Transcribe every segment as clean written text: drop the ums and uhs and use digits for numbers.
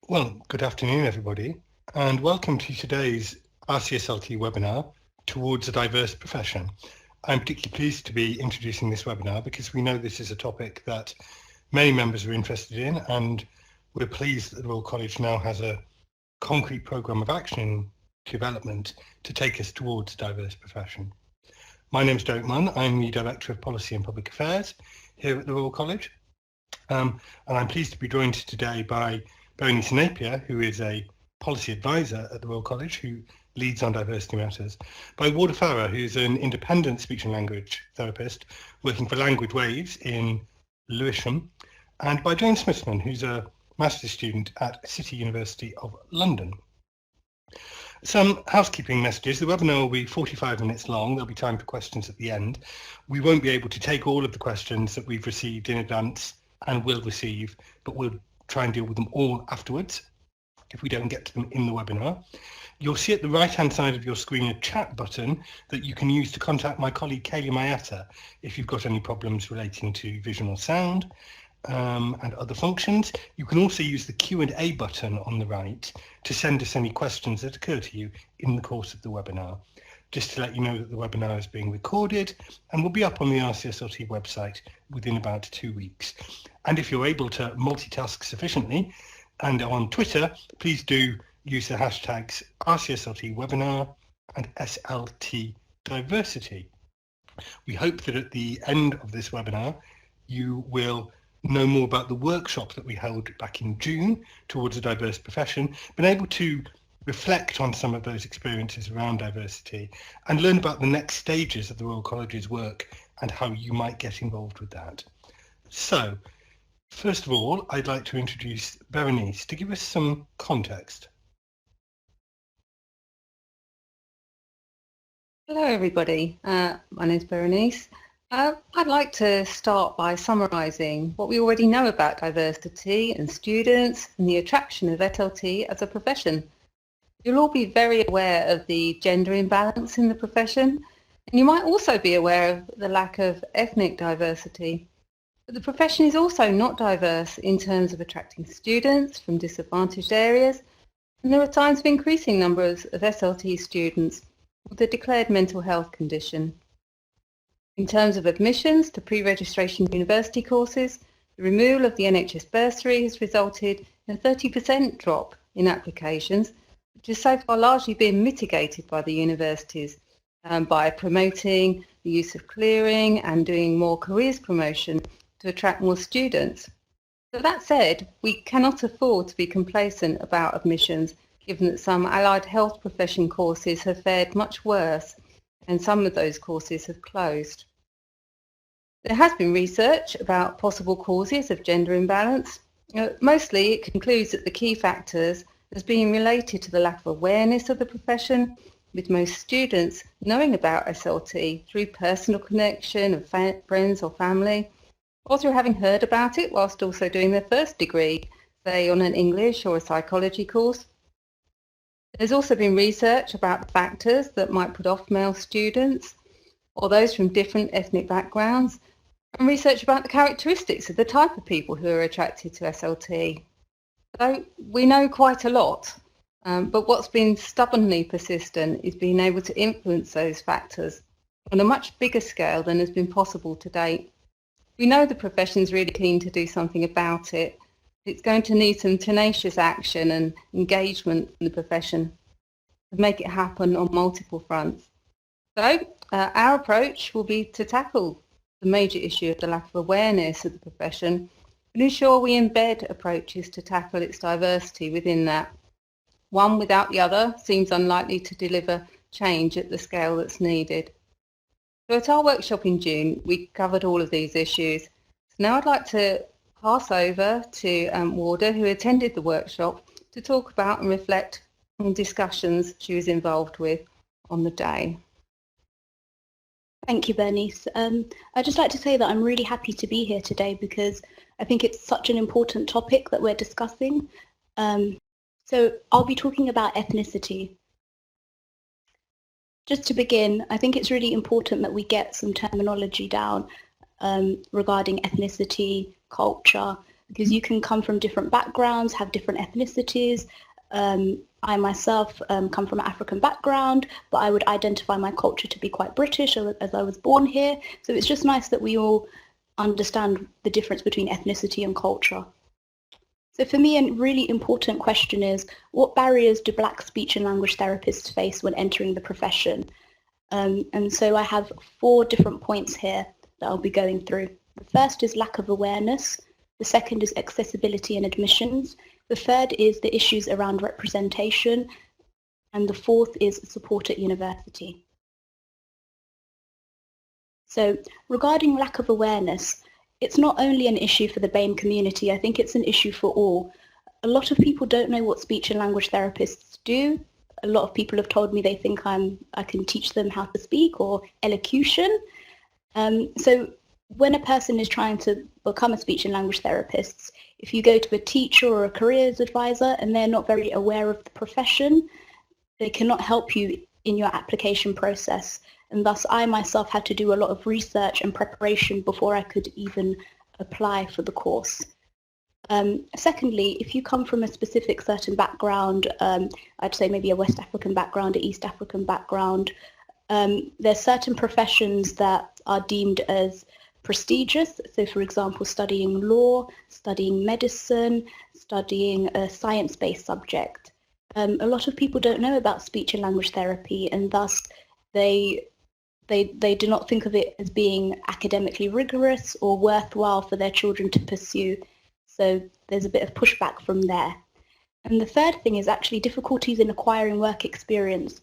Well, good afternoon, everybody, and welcome to today's RCSLT webinar, Towards a Diverse Profession. I'm particularly pleased to be introducing this webinar because we know this is a topic that many members are interested in, and we're pleased that the Royal College now has a concrete programme of action in development to take us towards a diverse profession. My name is Derek Munn. I'm the Director of Policy and Public Affairs here at the Royal College, and I'm pleased to be joined today by Berenice Napier, who is a policy advisor at the Royal College, who leads on diversity matters, by Warda Farah, who is an independent speech and language therapist working for Language Waves in Lewisham, and by James Smithson, who's a master's student at City University of London. Some housekeeping messages. The webinar will be 45 minutes long. There'll be time for questions at the end. We won't be able to take all of the questions that we've received in advance and will receive, but we'll try and deal with them all afterwards if we don't get to them in the webinar. You'll see at the right hand side of your screen a chat button that you can use to contact my colleague Kaylee Mayetta if you've got any problems relating to vision or sound and other functions. You can also use the Q&A button on the right to send us any questions that occur to you in the course of the webinar. Just to let you know that the webinar is being recorded and will be up on the RCSLT website within about 2 weeks. And if you're able to multitask sufficiently and on Twitter, please do use the hashtags RCSLT webinar and SLT diversity. We hope that at the end of this webinar, you will know more about the workshop that we held back in June towards a diverse profession, been able to reflect on some of those experiences around diversity and learn about the next stages of the Royal College's work and how you might get involved with that. So, first of all, I'd like to introduce Berenice to give us some context. Hello everybody, my name is Berenice. I'd like to start by summarising what we already know about diversity and students and the attraction of SLT as a profession. You'll all be very aware of the gender imbalance in the profession, and you might also be aware of the lack of ethnic diversity. But the profession is also not diverse in terms of attracting students from disadvantaged areas, and there are times of increasing numbers of SLT students with a declared mental health condition. In terms of admissions to pre-registration university courses, the removal of the NHS bursary has resulted in a 30% drop in applications, which has so far largely been mitigated by the universities by promoting the use of clearing and doing more careers promotion to attract more students. But that said, we cannot afford to be complacent about admissions, given that some allied health profession courses have fared much worse and some of those courses have closed. There has been research about possible causes of gender imbalance. Mostly it concludes that the key factors as being related to the lack of awareness of the profession, with most students knowing about SLT through personal connection of friends or family, or through having heard about it whilst also doing their first degree, say on an English or a psychology course. There's also been research about the factors that might put off male students or those from different ethnic backgrounds, and research about the characteristics of the type of people who are attracted to SLT. So we know quite a lot, but what's been stubbornly persistent is being able to influence those factors on a much bigger scale than has been possible to date. We know the profession's really keen to do something about it. It's going to need some tenacious action and engagement from the profession to make it happen on multiple fronts. So our approach will be to tackle the major issue of the lack of awareness of the profession and ensure we embed approaches to tackle its diversity within that. One without the other seems unlikely to deliver change at the scale that's needed. So at our workshop in June, we covered all of these issues. So now I'd like to pass over to Warda, who attended the workshop, to talk about and reflect on discussions she was involved with on the day. Thank you, Bernice. I'd just like to say that I'm really happy to be here today because I think it's such an important topic that we're discussing. So I'll be talking about ethnicity. Just to begin, I think it's really important that we get some terminology down regarding ethnicity, culture, because you can come from different backgrounds, have different ethnicities. I myself come from an African background, but I would identify my culture to be quite British as I was born here. So it's just nice that we all understand the difference between ethnicity and culture. So for me, a really important question is, what barriers do Black speech and language therapists face when entering the profession? And so I have 4 different points here that I'll be going through. The first is lack of awareness. The second is accessibility and admissions. The third is the issues around representation. And the fourth is support at university. So regarding lack of awareness, it's not only an issue for the BAME community, I think it's an issue for all. A lot of people don't know what speech and language therapists do. A lot of people have told me they think I can teach them how to speak or elocution. So when a person is trying to become a speech and language therapist, if you go to a teacher or a careers advisor and they're not very aware of the profession, they cannot help you in your application process. And thus I myself had to do a lot of research and preparation before I could even apply for the course. Secondly, if you come from a specific certain background, I'd say maybe a West African background, an East African background, there's certain professions that are deemed as prestigious. So for example, studying law, studying medicine, studying a science-based subject. A lot of people don't know about speech and language therapy, and thus they do not think of it as being academically rigorous or worthwhile for their children to pursue. So there's a bit of pushback from there. And the third thing is actually difficulties in acquiring work experience.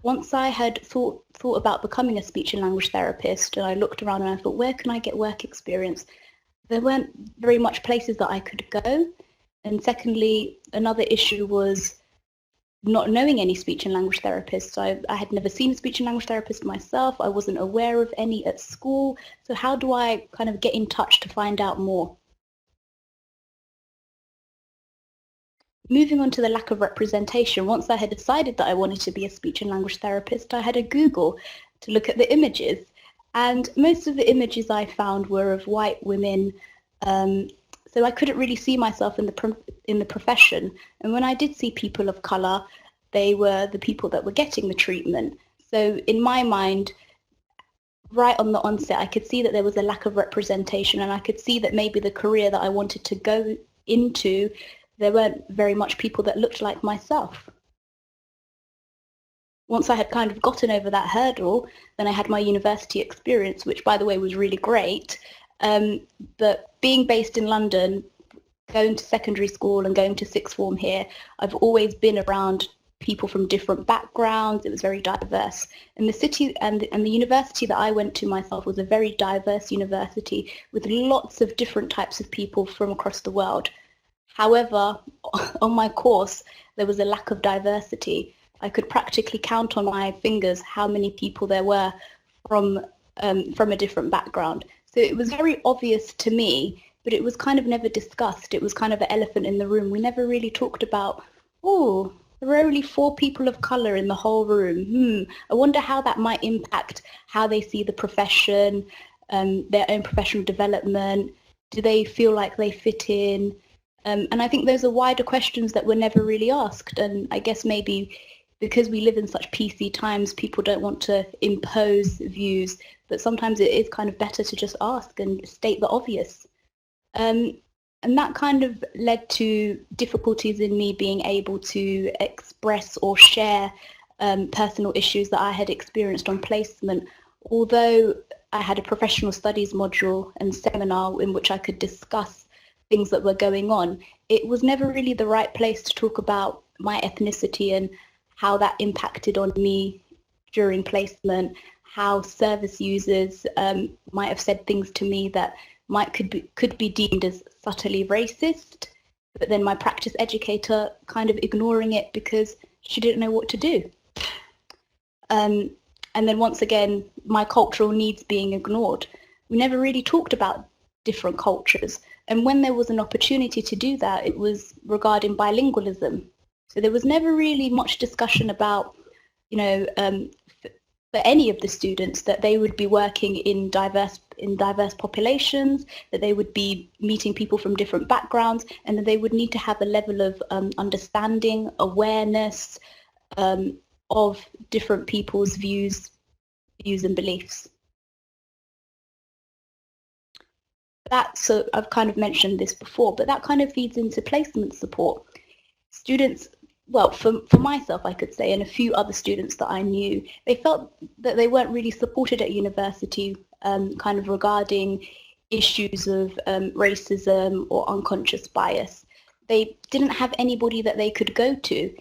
Once I had thought about becoming a speech and language therapist, and I looked around and I thought, where can I get work experience? There weren't very much places that I could go. And secondly, another issue was not knowing any speech and language therapists. I had never seen a speech and language therapist myself. I wasn't aware of any at school. So how do I kind of get in touch to find out more? Moving on to the lack of representation, once I had decided that I wanted to be a speech and language therapist, I had a Google to look at the images. And most of the images I found were of white women. So I couldn't really see myself in the profession. And when I did see people of colour, they were the people that were getting the treatment. So in my mind, right on the onset, I could see that there was a lack of representation, and I could see that maybe the career that I wanted to go into, there weren't very much people that looked like myself. Once I had kind of gotten over that hurdle, then I had my university experience, which by the way was really great. But being based in London, going to secondary school and going to sixth form here, I've always been around people from different backgrounds. It was very diverse. And the city and the university that I went to myself was a very diverse university with lots of different types of people from across the world. However, on my course, there was a lack of diversity. I could practically count on my fingers how many people there were from a different background. So it was very obvious to me, but it was kind of never discussed. It was kind of an elephant in the room. We never really talked about, oh, there were only 4 people of colour in the whole room. I wonder how that might impact how they see the profession, their own professional development. Do they feel like they fit in? And I think those are wider questions that were never really asked. And I guess maybe because we live in such PC times, people don't want to impose views, but sometimes it is kind of better to just ask and state the obvious. And that kind of led to difficulties in me being able to express or share personal issues that I had experienced on placement. Although I had a professional studies module and seminar in which I could discuss things that were going on, it was never really the right place to talk about my ethnicity and how that impacted on me during placement, how service users might have said things to me that could be deemed as subtly racist, but then my practice educator kind of ignoring it because she didn't know what to do. And then once again, my cultural needs being ignored. We never really talked about different cultures. And when there was an opportunity to do that, it was regarding bilingualism. So there was never really much discussion about, for any of the students, that they would be working in diverse in diverse populations, that they would be meeting people from different backgrounds, and that they would need to have a level of understanding, awareness of different people's views and beliefs. So I've kind of mentioned this before, but that kind of feeds into placement support. Students, well, for myself, I could say, and a few other students that I knew, they felt that they weren't really supported at university kind of regarding issues of racism or unconscious bias. They didn't have anybody that they could go to.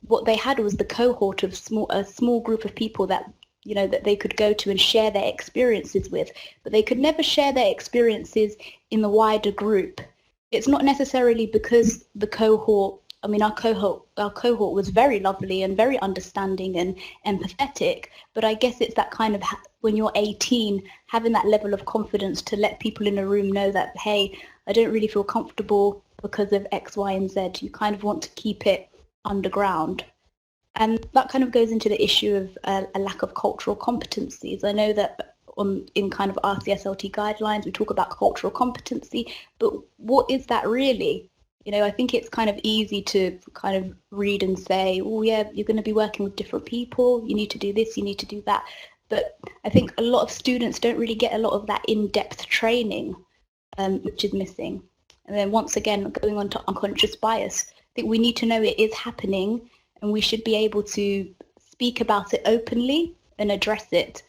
What they had was the cohort of a small group of people that that they could go to and share their experiences with, but they could never share their experiences in the wider group. It's not necessarily because the cohort, our cohort was very lovely and very understanding and empathetic, but I guess it's that kind of, when you're 18, having that level of confidence to let people in a room know that, hey, I don't really feel comfortable because of X, Y, and Z. You kind of want to keep it underground. And that kind of goes into the issue of a lack of cultural competencies. I know that in kind of RCSLT guidelines, we talk about cultural competency, but what is that really? I think it's kind of easy to kind of read and say, oh yeah, you're going to be working with different people, you need to do this, you need to do that. But I think a lot of students don't really get a lot of that in-depth training, which is missing. And then once again, going on to unconscious bias, I think we need to know it is happening, and we should be able to speak about it openly and address it.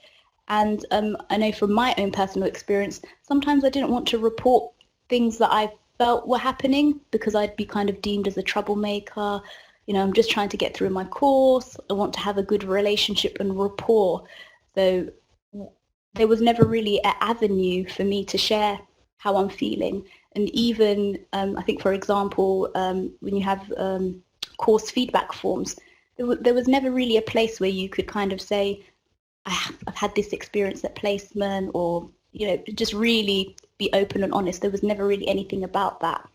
And I know from my own personal experience, sometimes I didn't want to report things that I felt were happening because I'd be kind of deemed as a troublemaker. I'm just trying to get through my course. I want to have a good relationship and rapport. So there was never really an avenue for me to share how I'm feeling. And even, I think, for example, when you have course feedback forms, there was never really a place where you could kind of say, I've had this experience at placement, or just really be open and honest. There was never really anything about that.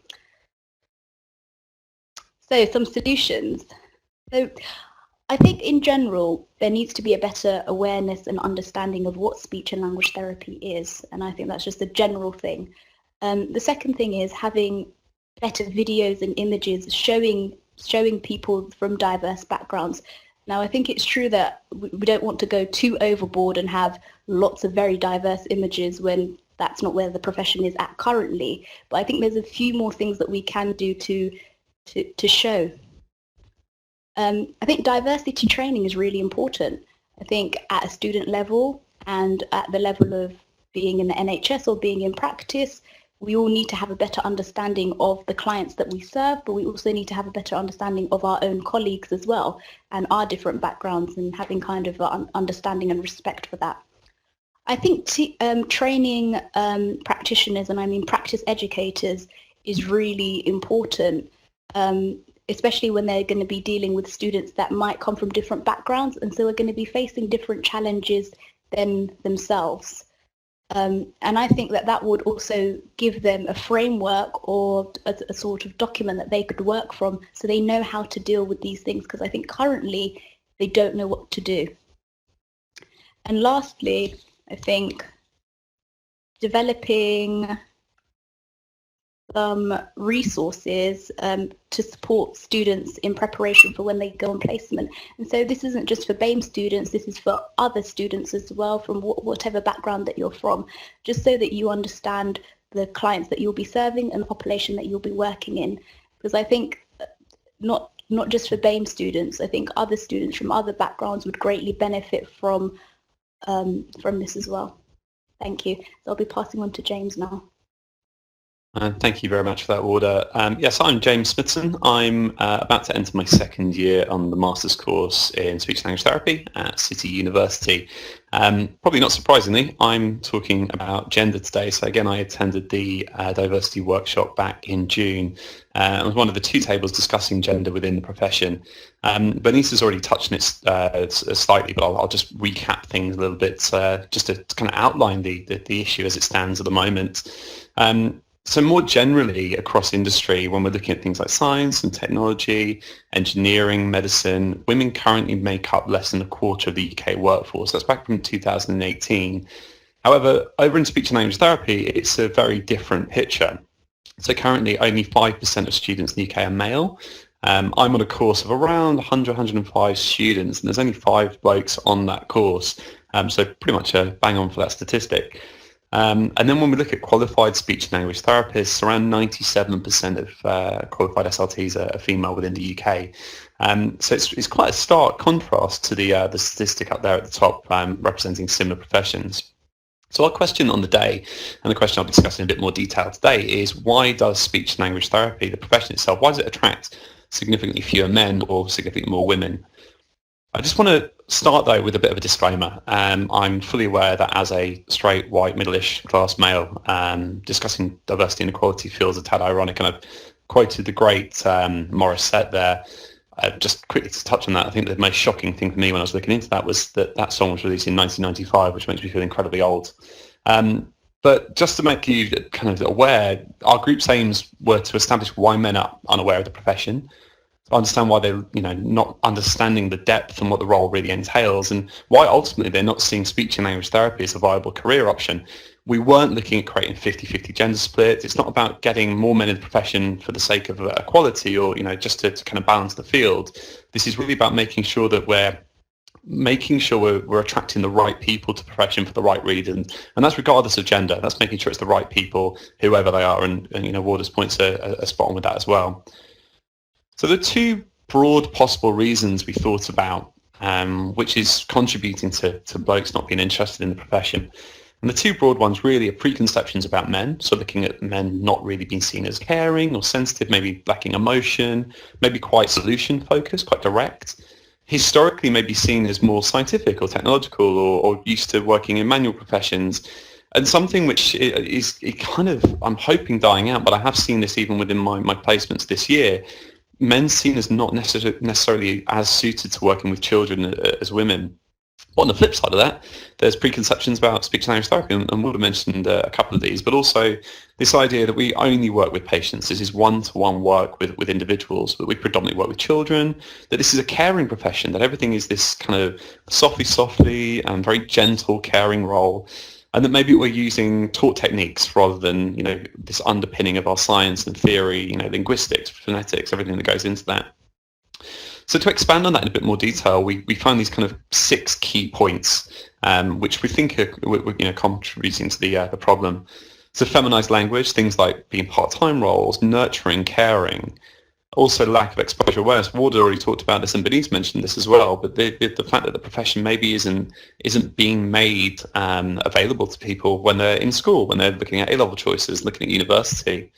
So some solutions. So I think in general there needs to be a better awareness and understanding of what speech and language therapy is, and I think that's just a general thing. The second thing is having better videos and images showing people from diverse backgrounds. Now, I think it's true that we don't want to go too overboard and have lots of very diverse images when that's not where the profession is at currently. But I think there's a few more things that we can do to show. I think diversity training is really important. I think at a student level and at the level of being in the NHS or being in practice, we all need to have a better understanding of the clients that we serve, but we also need to have a better understanding of our own colleagues as well, and our different backgrounds, and having kind of an understanding and respect for that. I think training practitioners, and I mean practice educators, is really important, especially when they're going to be dealing with students that might come from different backgrounds, and so are going to be facing different challenges than themselves. And I think that would also give them a framework or a sort of document that they could work from, so they know how to deal with these things, because I think currently they don't know what to do. And lastly, I think developing some resources to support students in preparation for when they go on placement. And so this isn't just for BAME students, this is for other students as well, from whatever background that you're from, just so that you understand the clients that you'll be serving and the population that you'll be working in. Because I think not just for BAME students, I think other students from other backgrounds would greatly benefit from this as well. Thank you. So I'll be passing on to James now. Thank you very much for that, Warda. Yes, I'm James Smithson. I'm about to enter my second year on the master's course in speech and language therapy at City University. Probably not surprisingly, I'm talking about gender today. So again, I attended the diversity workshop back in June. It was one of the two tables discussing gender within the profession. Berenice has already touched on it slightly, but I'll just recap things a little bit just to kind of outline the issue as it stands at the moment. So more generally across industry, when we're looking at things like science and technology, engineering, medicine, women currently make up less than a quarter of the UK workforce. That's back from 2018. However, over in speech and language therapy, it's a very different picture. So currently only 5% of students in the UK are male. I'm on a course of around 100, 105 students, and there's only 5 blokes on that course. So pretty much a bang on for that statistic. And then when we look at qualified speech and language therapists, around 97% of qualified SLTs are female within the UK. So it's quite a stark contrast to the statistic up there at the top, representing similar professions. So our question on the day, and the question I'll be discussing in a bit more detail today, is why does speech and language therapy, the profession itself, why does it attract significantly fewer men or significantly more women? I just want to start though with a bit of a disclaimer. I'm fully aware that as a straight, white, middle-ish class male, discussing diversity and equality feels a tad ironic, and I've quoted the great Morris Sett there. Just quickly to touch on that, I think the most shocking thing for me when I was looking into that was that song was released in 1995, which makes me feel incredibly old. But just to make you kind of aware, our group's aims were to establish why men are unaware of the profession, to understand why they're not understanding the depth and what the role really entails, and why ultimately they're not seeing speech and language therapy as a viable career option. We weren't looking at creating 50-50 gender split. It's not about getting more men in the profession for the sake of equality or just to kind of balance the field. This is really about making sure that we're attracting the right people to the profession for the right reason, and that's regardless of gender. That's making sure it's the right people, whoever they are, and Warda's points are spot on with that as well. So there are 2 broad possible reasons we thought about, which is contributing to blokes not being interested in the profession. And the 2 broad ones really are preconceptions about men, so looking at men not really being seen as caring or sensitive, maybe lacking emotion, maybe quite solution-focused, quite direct. Historically maybe seen as more scientific or technological or used to working in manual professions. And something which is kind of, I'm hoping, dying out, but I have seen this even within my placements this year, men seen as not necessarily as suited to working with children as women. But on the flip side of that, there's preconceptions about speech and language therapy, and Warda mentioned a couple of these, but also this idea that we only work with patients. This is one-to-one work with individuals, but we predominantly work with children, that this is a caring profession, that everything is this kind of softly and very gentle, caring role, and that maybe we're using taught techniques rather than, this underpinning of our science and theory, linguistics, phonetics, everything that goes into that. So to expand on that in a bit more detail, we found these kind of 6 key points, which we think are contributing to the problem. So feminized language, things like being part-time roles, nurturing, caring, also lack of exposure awareness. Warda already talked about this, and Berenice mentioned this as well, but the fact that the profession maybe isn't being made available to people when they're in school, when they're looking at A-level choices, looking at university.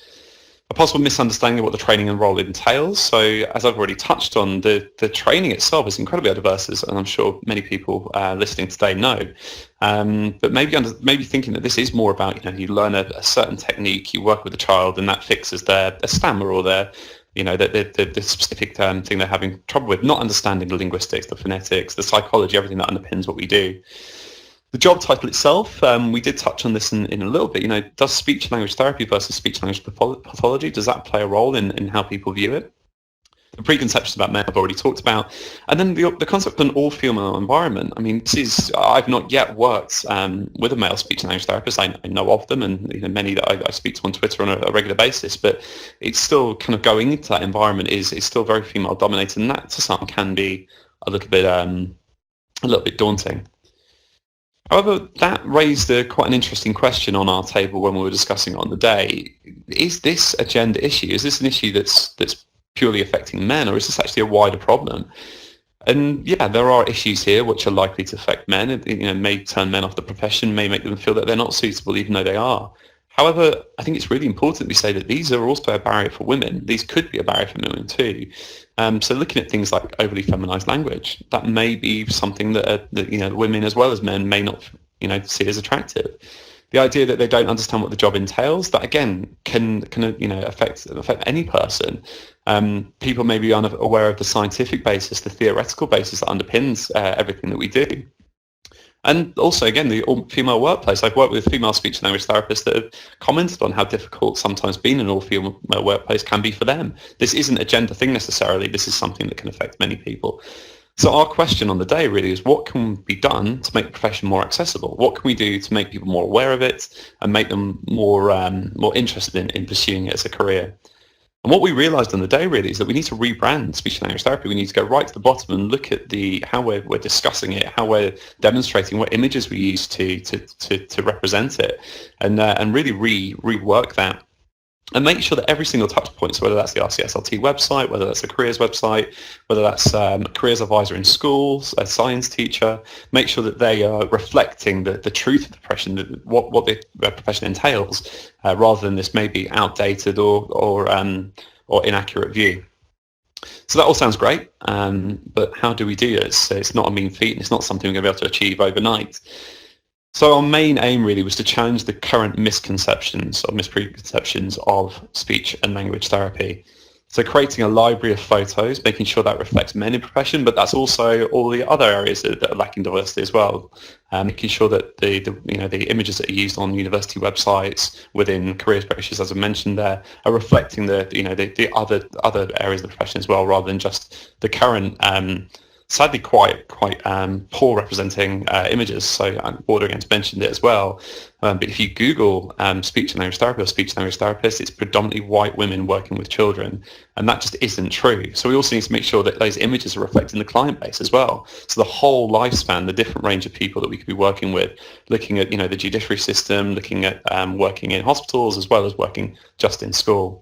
A possible misunderstanding of what the training and role entails. So as I've already touched on, the training itself is incredibly diverse, and I'm sure many people listening today know. But maybe thinking that this is more about, you learn a certain technique, you work with a child, and that fixes their stammer or their, the specific thing they're having trouble with, not understanding the linguistics, the phonetics, the psychology, everything that underpins what we do. The job title itself, we did touch on this in a little bit. Does speech and language therapy versus speech and language pathology, does that play a role in how people view it? The preconceptions about men I've already talked about. And then the concept of an all-female environment. I mean, I've not yet worked with a male speech and language therapist. I know of them, and many that I speak to on Twitter on a regular basis, but it's still kind of going into that environment is still very female-dominated, and that to some can be a little bit daunting. However, that raised quite an interesting question on our table when we were discussing it on the day. Is this a gender issue? Is this an issue that's purely affecting men, or is this actually a wider problem? And yeah, there are issues here which are likely to affect men. It may turn men off the profession, may make them feel that they're not suitable even though they are. However, I think it's really important we say that these are also a barrier for women. These could be a barrier for women too. So looking at things like overly feminized language, that may be something that women as well as men may not see as attractive. The idea that they don't understand what the job entails, that again can affect any person. People may be unaware of the scientific basis, the theoretical basis that underpins everything that we do. And also, again, the all-female workplace. I've worked with female speech and language therapists that have commented on how difficult sometimes being in an all-female workplace can be for them. This isn't a gender thing necessarily. This is something that can affect many people. So our question on the day really is, what can be done to make the profession more accessible? What can we do to make people more aware of it and make them more interested in pursuing it as a career? And what we realised on the day really is that we need to rebrand speech and language therapy. We need to go right to the bottom and look at how we're discussing it, how we're demonstrating, what images we use to represent it, and really rework that. And make sure that every single touch point, so whether that's the RCSLT website, whether that's the careers website, whether that's a careers advisor in schools, a science teacher, make sure that they are reflecting the truth of the profession, what the profession entails, rather than this maybe outdated or inaccurate view. So that all sounds great, but how do we do this? It's not a mean feat, and it's not something we're going to be able to achieve overnight. So our main aim really was to challenge the current misconceptions or mispreconceptions of speech and language therapy. So creating a library of photos, making sure that reflects men in profession, but that's also all the other areas that are lacking diversity as well. Making sure that the images that are used on university websites within careers brochures, as I mentioned there, are reflecting the other areas of the profession as well, rather than just the current sadly quite poor representing images. So Warda again mentioned it as well. But if you Google speech and language therapy or speech and language therapist, it's predominantly white women working with children, and that just isn't true. So we also need to make sure that those images are reflecting the client base as well. So the whole lifespan, the different range of people that we could be working with, looking at the judiciary system, looking at working in hospitals as well as working just in school.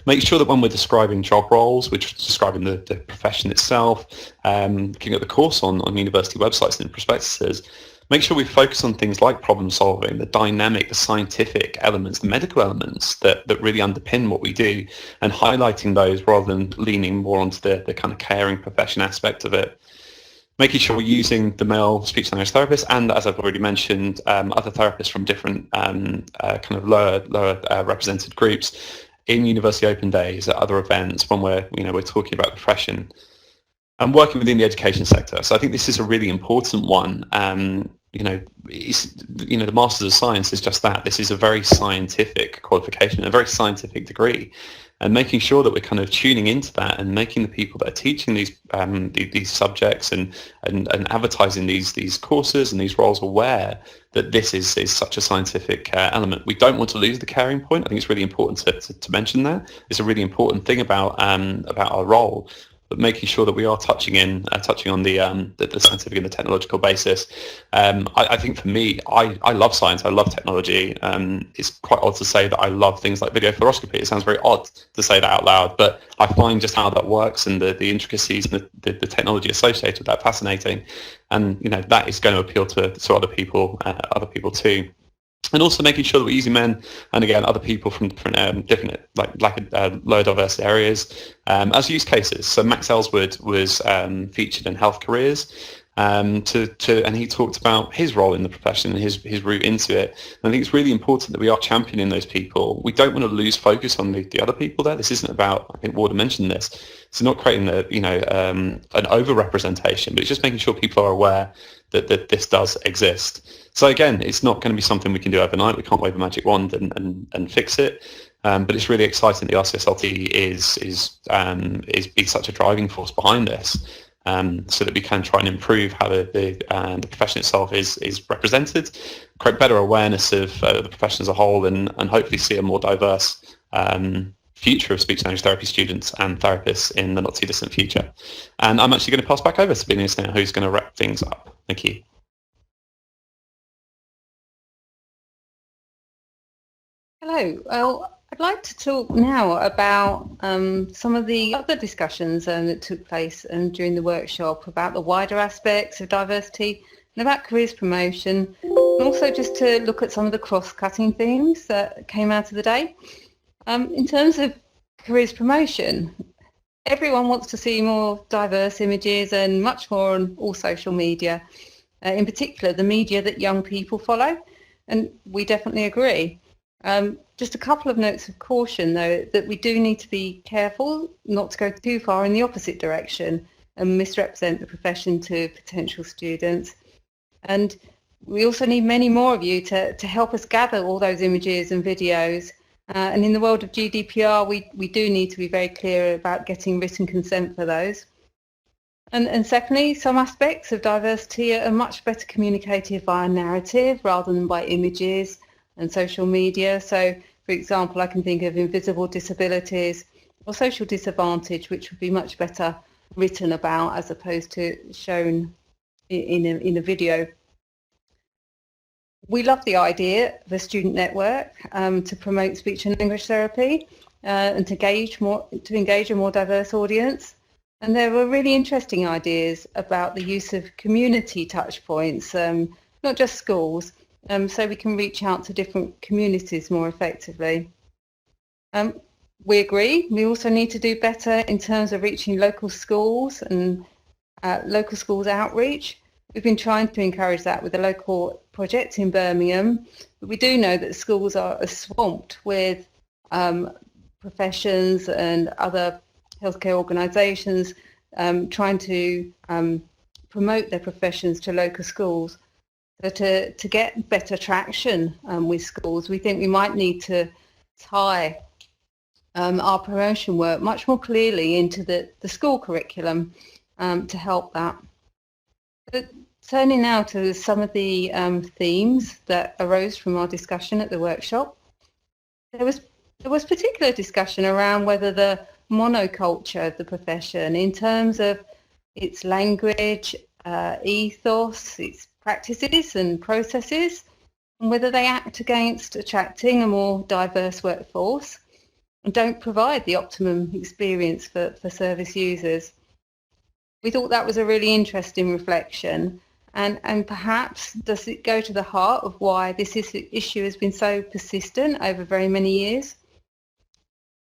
Make sure that when we're describing job roles, which is describing the profession itself, looking at the course on university websites and prospectuses, make sure we focus on things like problem solving, the dynamic, the scientific elements, the medical elements that really underpin what we do, and highlighting those rather than leaning more onto the kind of caring profession aspect of it. Making sure we're using the male speech and language therapist, and as I've already mentioned, other therapists from different kind of lower represented groups in university open days, at other events when we're talking about the profession, and working within the education sector. So I think this is a really important one. The Masters of Science is just that. This is a very scientific qualification, a very scientific degree, and making sure that we're kind of tuning into that and making the people that are teaching these subjects and advertising these courses and these roles aware that this is such a scientific element. We don't want to lose the caring point. I think it's really important to mention that. It's a really important thing about our role, but making sure that we are touching on the scientific and the technological basis. I think for me, I love science. I love technology. It's quite odd to say that I love things like video fluoroscopy. It sounds very odd to say that out loud, but I find just how that works and the intricacies and the technology associated with that fascinating. And that is going to appeal to other people too. And also making sure that we're using men and again other people from different lower diverse areas as use cases. So Max Ellswood was featured in Health Careers, and he talked about his role in the profession and his route into it. And I think it's really important that we are championing those people. We don't want to lose focus on the other people there. This isn't about, I think Warda mentioned this, it's not creating an over-representation, but it's just making sure people are aware that this does exist. So again, it's not going to be something we can do overnight. We can't wave a magic wand and fix it. But it's really exciting that the RCSLT is being such a driving force behind this, so that we can try and improve how the profession itself is represented, create better awareness of the profession as a whole, and hopefully see a more diverse future of speech and language therapy students and therapists in the not too distant future. And I'm actually going to pass back over to Berenice now, who's going to wrap things up. Thank you. Hello. Well, I'd like to talk now about some of the other discussions that took place during the workshop about the wider aspects of diversity and about careers promotion, and also just to look at some of the cross-cutting themes that came out of the day. In terms of careers promotion, everyone wants to see more diverse images and much more on all social media, in particular the media that young people follow, and we definitely agree. Just a couple of notes of caution, though, that we do need to be careful not to go too far in the opposite direction and misrepresent the profession to potential students. And we also need many more of you to help us gather all those images and videos. And in the world of GDPR, we do need to be very clear about getting written consent for those. And secondly, some aspects of diversity are much better communicated via narrative rather than by images and social media. So, for example, I can think of invisible disabilities or social disadvantage, which would be much better written about as opposed to shown in a video. We love the idea of a student network to promote speech and language therapy and to engage a more diverse audience. And there were really interesting ideas about the use of community touch points, not just schools, so we can reach out to different communities more effectively. We agree we also need to do better in terms of reaching local schools and local schools outreach. We've been trying to encourage that with a local project in Birmingham, but we do know that schools are swamped with professions and other healthcare organisations trying to promote their professions to local schools. So to get better traction with schools, we think we might need to tie our promotion work much more clearly into the school curriculum to help that. But turning now to some of the themes that arose from our discussion at the workshop, there was particular discussion around whether the monoculture of the profession in terms of its language, ethos, its practices and processes, and whether they act against attracting a more diverse workforce and don't provide the optimum experience for service users. We thought that was a really interesting reflection, and perhaps does it go to the heart of why this issue has been so persistent over very many years.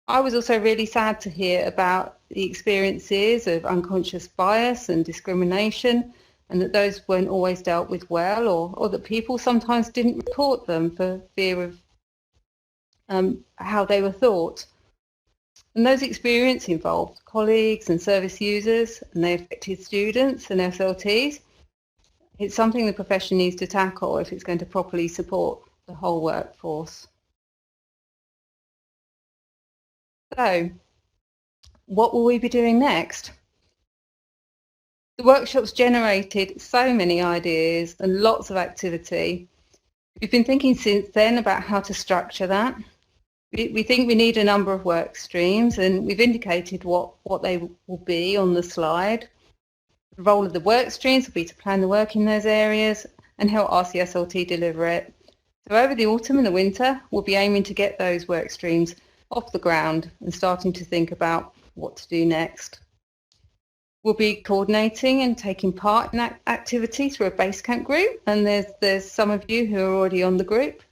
I was also really sad to hear about the experiences of unconscious bias and discrimination, and that those weren't always dealt with well, or that people sometimes didn't report them for fear of how they were thought. And those experiences involved colleagues and service users, and they affected students and SLTs. It's something the profession needs to tackle if it's going to properly support the whole workforce. So, what will we be doing next? The workshop's generated so many ideas and lots of activity. We've been thinking since then about how to structure that. We think we need a number of work streams, and we've indicated what they will be on the slide. The role of the work streams will be to plan the work in those areas and help RCSLT deliver it. So over the autumn and the winter, we'll be aiming to get those work streams off the ground and starting to think about what to do next. We'll be coordinating and taking part in that activity through a Basecamp group, and there's some of you who are already on the group.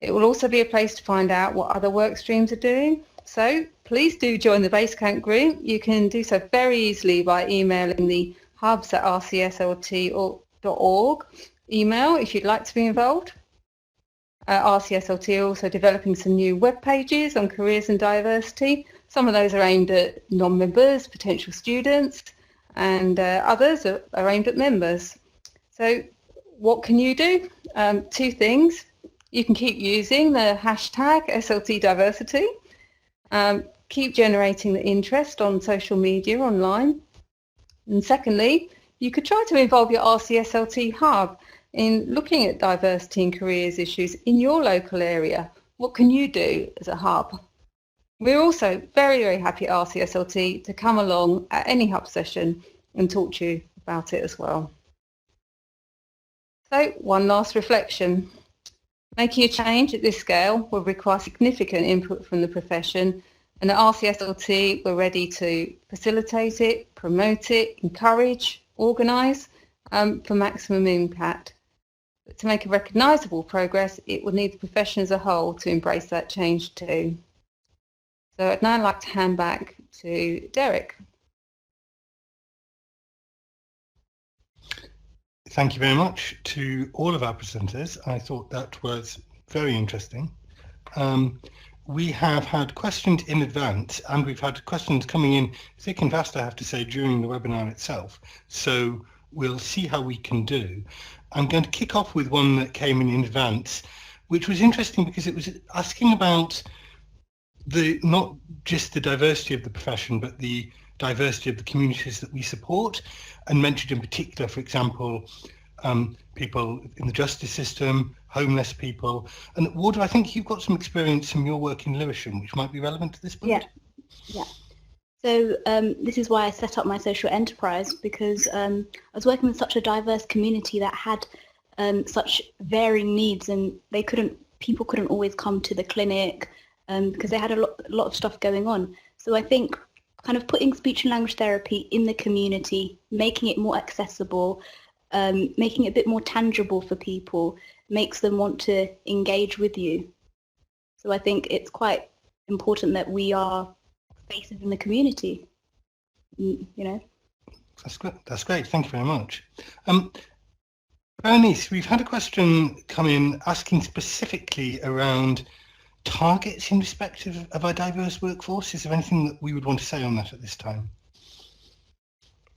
It will also be a place to find out what other work streams are doing. So please do join the Basecamp group. You can do so very easily by emailing the hubs@rcslt.org email if you'd like to be involved. RCSLT are also developing some new web pages on careers and diversity. Some of those are aimed at non-members, potential students, and others are aimed at members. So what can you do? Two things. You can keep using the hashtag SLT diversity. Keep generating the interest on social media online. And secondly, you could try to involve your RCSLT hub in looking at diversity and careers issues in your local area. What can you do as a hub? We're also very, very happy at RCSLT to come along at any hub session and talk to you about it as well. So one last reflection. Making a change at this scale will require significant input from the profession, and at RCSLT we're ready to facilitate it, promote it, encourage, organise for maximum impact. But to make a recognisable progress, it will need the profession as a whole to embrace that change too. So I'd now like to hand back to Derek. Thank you very much to all of our presenters. I thought that was very interesting. We have had questions in advance, and we've had questions coming in thick and fast, I have to say, during the webinar itself. So we'll see how we can do. I'm going to kick off with one that came in advance, which was interesting because it was asking about not just the diversity of the profession, but the diversity of the communities that we support, and mentioned in particular, for example, people in the justice system, homeless people. And Warda, I think you've got some experience from your work in Lewisham, which might be relevant to this point. Yeah. So this is why I set up my social enterprise, because I was working with such a diverse community that had such varying needs, and people couldn't always come to the clinic because they had a lot of stuff going on. So I think kind of putting speech and language therapy in the community, making it more accessible, making it a bit more tangible for people, makes them want to engage with you. So I think it's quite important that we are faces in the community, you know. That's great. Thank you very much. Berenice, we've had a question come in asking specifically around targets in respect of our diverse workforce. Is there anything that we would want to say on that at this time?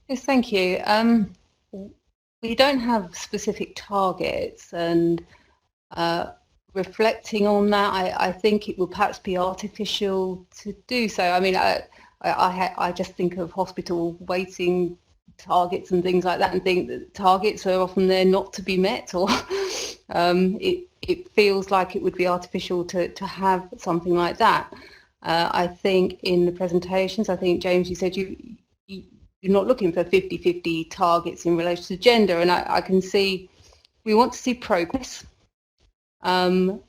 Yes, thank you. We don't have specific targets, and reflecting on that, I think it would perhaps be artificial to do so. I mean, I just think of hospital waiting targets and things like that, and think that targets are often there not to be met, or it feels like it would be artificial to have something like that. I think in the presentations, I think, James, you said you're not looking for 50-50 targets in relation to gender, and I can see we want to see progress. And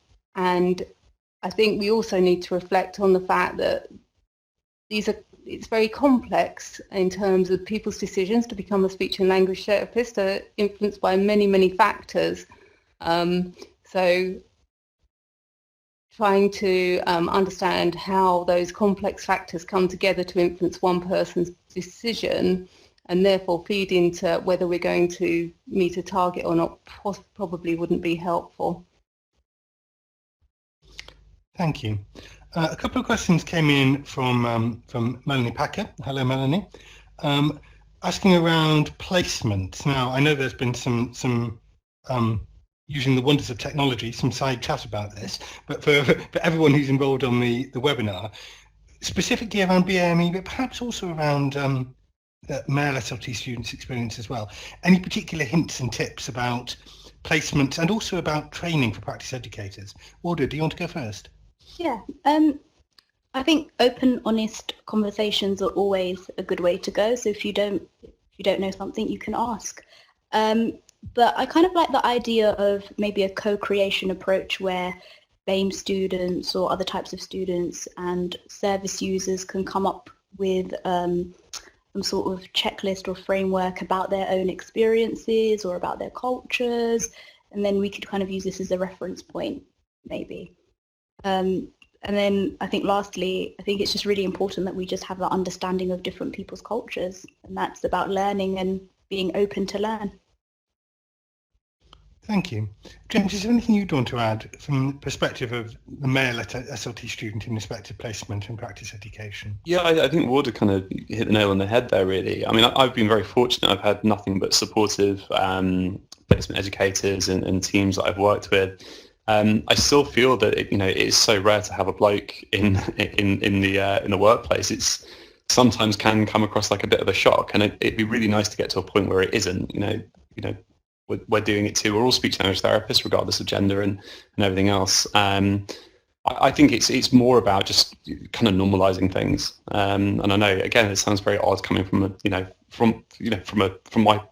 I think we also need to reflect on the fact that it's very complex in terms of people's decisions to become a speech and language therapist are influenced by many, many factors. So trying to understand how those complex factors come together to influence one person's decision and therefore feed into whether we're going to meet a target or not probably wouldn't be helpful. Thank you. A couple of questions came in from Melanie Packer. Hello, Melanie. Asking around placement. Now, I know there's been some using the wonders of technology, some side chat about this, but for everyone who's involved on the webinar, specifically around BAME, but perhaps also around male SLT students' experience as well. Any particular hints and tips about placement and also about training for practice educators? Warda, do you want to go first? Yeah, I think open, honest conversations are always a good way to go. So if you don't know something, you can ask. But I kind of like the idea of maybe a co-creation approach where BAME students or other types of students and service users can come up with some sort of checklist or framework about their own experiences or about their cultures, and then we could kind of use this as a reference point, maybe. And then I think lastly, I think it's just really important that we just have that understanding of different people's cultures, and that's about learning and being open to learn. Thank you. James, is there anything you'd want to add from the perspective of the male SLT student in respect to placement and practice education? Yeah, I think Warda kind of hit the nail on the head there, really. I mean, I've been very fortunate. I've had nothing but supportive placement educators and teams that I've worked with. I still feel that it is so rare to have a bloke in the workplace. It's sometimes can come across like a bit of a shock, and it'd be really nice to get to a point where it isn't. We're doing it too. We're all speech language therapists, regardless of gender and everything else. I think it's more about just kind of normalising things. And I know, again, it sounds very odd coming from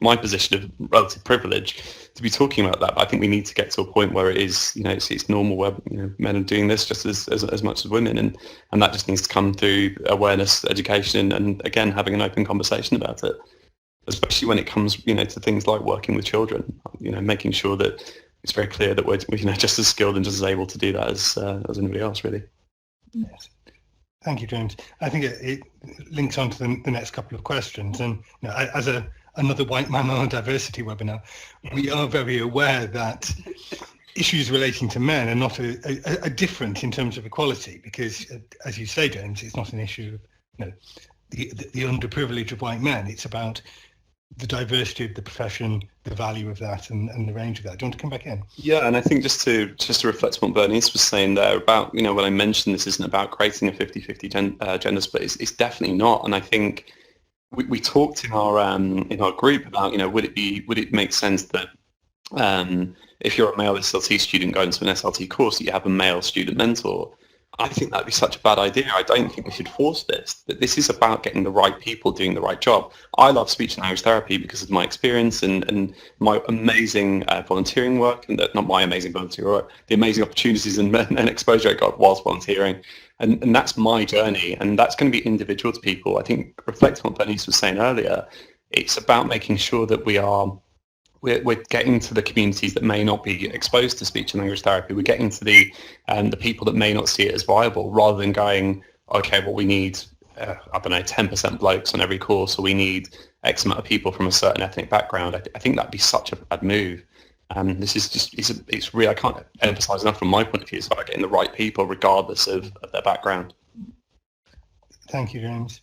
my position of relative privilege to be talking about that. But I think we need to get to a point where it is, it's normal, where men are doing this just as much as women, and that just needs to come through awareness, education, and again having an open conversation about it. Especially when it comes, to things like working with children, making sure that it's very clear that we're just as skilled and just as able to do that as anybody else, really. Yes. Thank you, James. I think it links on to the next couple of questions. And as another white man on a diversity webinar, we are very aware that issues relating to men are not are different in terms of equality, because, as you say, James, it's not an issue of the underprivilege of white men. It's about the diversity of the profession, the value of that, and the range of that. Do you want to come back in? Yeah, and I think just to reflect on what Berenice was saying there about, when I mentioned this isn't about creating a 50-50 gender split, it's definitely not. And I think we talked in our group about, would it make sense that if you're a male SLT student going to an SLT course, that you have a male student mentor? I think that'd be such a bad idea. I don't think we should force this. That this is about getting the right people doing the right job. I love speech and language therapy because of my experience and my amazing volunteering work, and not my amazing volunteer work, the amazing opportunities and exposure I got whilst volunteering. And that's my journey, and that's going to be individual to people. I think, reflecting on what Berenice was saying earlier, it's about making sure that we're getting to the communities that may not be exposed to speech and language therapy. We're getting to the people that may not see it as viable, rather than going, okay, well, we need, 10% blokes on every course, or we need X amount of people from a certain ethnic background. I think that'd be such a bad move. This is just, it's really, I can't emphasize enough from my point of view, it's about getting the right people regardless of their background. Thank you, James.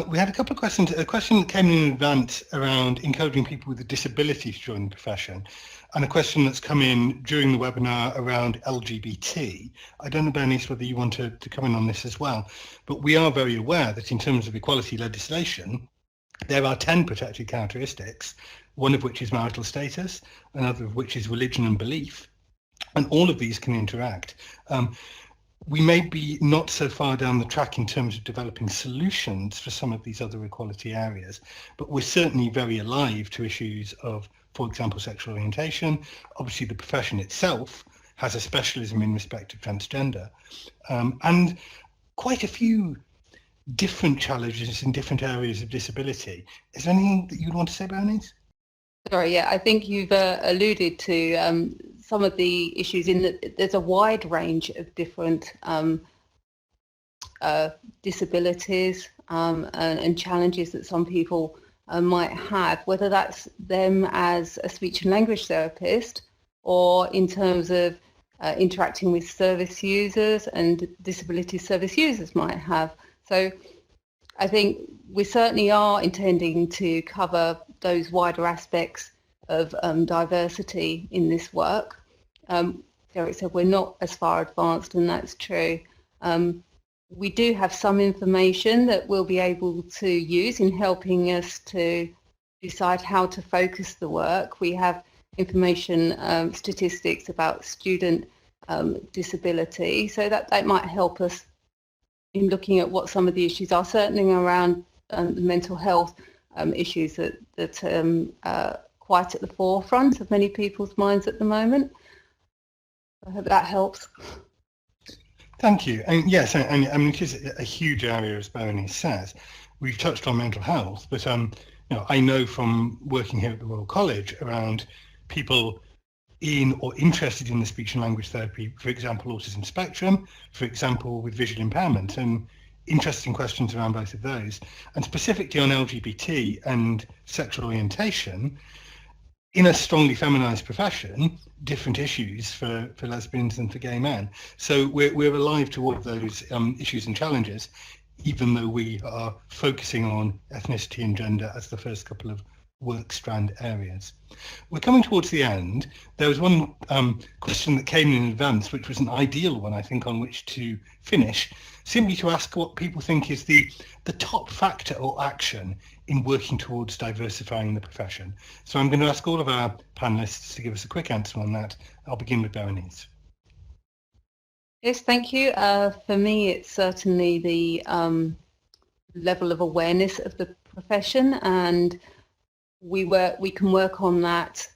We had a couple of questions. A question that came in advance around encouraging people with a disability to join the profession, and a question that's come in during the webinar around LGBT. I don't know, Berenice, whether you want to come in on this as well, but we are very aware that in terms of equality legislation, there are 10 protected characteristics, one of which is marital status, another of which is religion and belief, and all of these can interact. We may be not so far down the track in terms of developing solutions for some of these other equality areas, but we're certainly very alive to issues of, for example, sexual orientation. Obviously, the profession itself has a specialism in respect of transgender, and quite a few different challenges in different areas of disability. Is there anything that you'd want to say, Berenice? Sorry, yeah, I think you've alluded to some of the issues in that there's a wide range of different disabilities and challenges that some people might have, whether that's them as a speech and language therapist or in terms of interacting with service users and disability service users might have. So I think we certainly are intending to cover those wider aspects of diversity in this work. Derek said we're not as far advanced, and that's true. We do have some information that we'll be able to use in helping us to decide how to focus the work. We have information, statistics about student disability, so that might help us in looking at what some of the issues are, certainly around the mental health issues that are quite at the forefront of many people's minds at the moment. I hope that helps. Thank you. And yes, and I mean, it is a huge area, as Berenice says. We've touched on mental health, but I know from working here at the Royal College around people in or interested in the speech and language therapy, for example, autism spectrum, for example, with visual impairment, and interesting questions around both of those. And specifically on LGBT and sexual orientation, in a strongly feminized profession, different issues for lesbians and for gay men. So we're alive to all of those issues and challenges, even though we are focusing on ethnicity and gender as the first couple of work strand areas. We're coming towards the end. There was one question that came in advance, which was an ideal one, I think, on which to finish, simply to ask what people think is the top factor or action in working towards diversifying the profession. So I'm going to ask all of our panelists to give us a quick answer on that. I'll begin with Berenice. Yes, thank you. For me, it's certainly the level of awareness of the profession, and we can work on that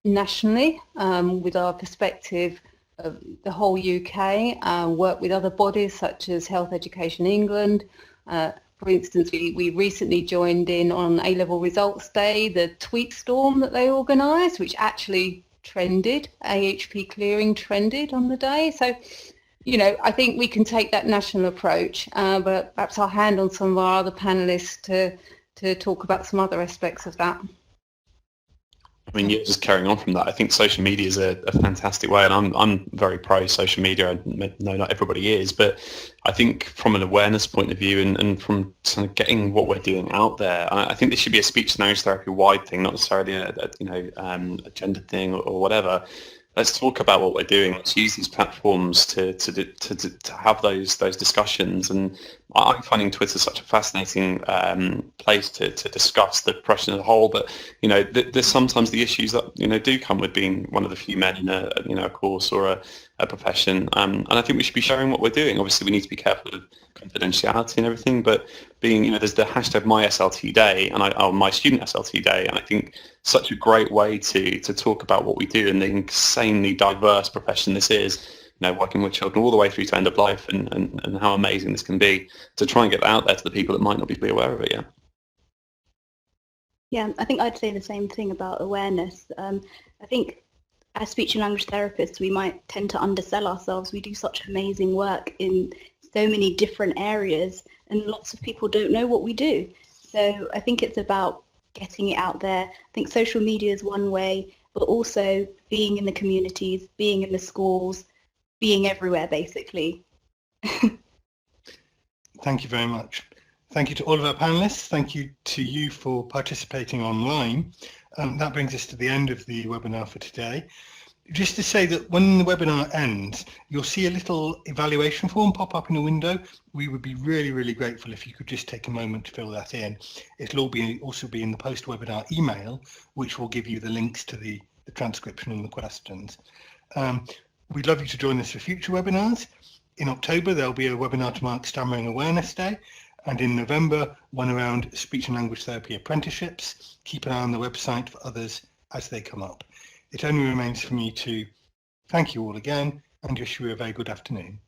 nationally with our perspective of the whole UK, work with other bodies such as Health Education England. For instance, we recently joined in on A-level results day, the tweet storm that they organised, which actually trended, AHP clearing trended on the day. So, I think we can take that national approach, but perhaps I'll hand on some of our other panellists to talk about some other aspects of that. I mean, just carrying on from that, I think social media is a fantastic way, and I'm very pro social media. I know not everybody is, but I think from an awareness point of view and from kind of getting what we're doing out there, I think this should be a speech and language therapy wide thing, not necessarily a gender thing or whatever. Let's talk about what we're doing. Let's use these platforms to have those discussions. And I'm finding Twitter such a fascinating place to discuss the profession as a whole. But there's sometimes the issues that do come with being one of the few men in a course or a profession. And I think we should be sharing what we're doing. Obviously, we need to be careful of confidentiality and everything. But there's the hashtag #MySLT Day and my student SLT Day, and I think such a great way to talk about what we do and the insanely diverse profession this is. Working with children all the way through to end of life, and how amazing this can be, to try and get that out there to the people that might not be aware of it yet. Yeah, I think I'd say the same thing about awareness. I think as speech and language therapists, we might tend to undersell ourselves. We do such amazing work in so many different areas, and lots of people don't know what we do. So I think it's about getting it out there. I think social media is one way, but also being in the communities, being in the schools, being everywhere, basically. Thank you very much. Thank you to all of our panelists. Thank you to you for participating online. That brings us to the end of the webinar for today. Just to say that when the webinar ends, you'll see a little evaluation form pop up in a window. We would be really, really grateful if you could just take a moment to fill that in. It'll also be in the post-webinar email, which will give you the links to the transcription and the questions. We'd love you to join us for future webinars. In October, there'll be a webinar to mark Stammering Awareness Day, and in November, one around speech and language therapy apprenticeships. Keep an eye on the website for others as they come up. It only remains for me to thank you all again and wish you a very good afternoon.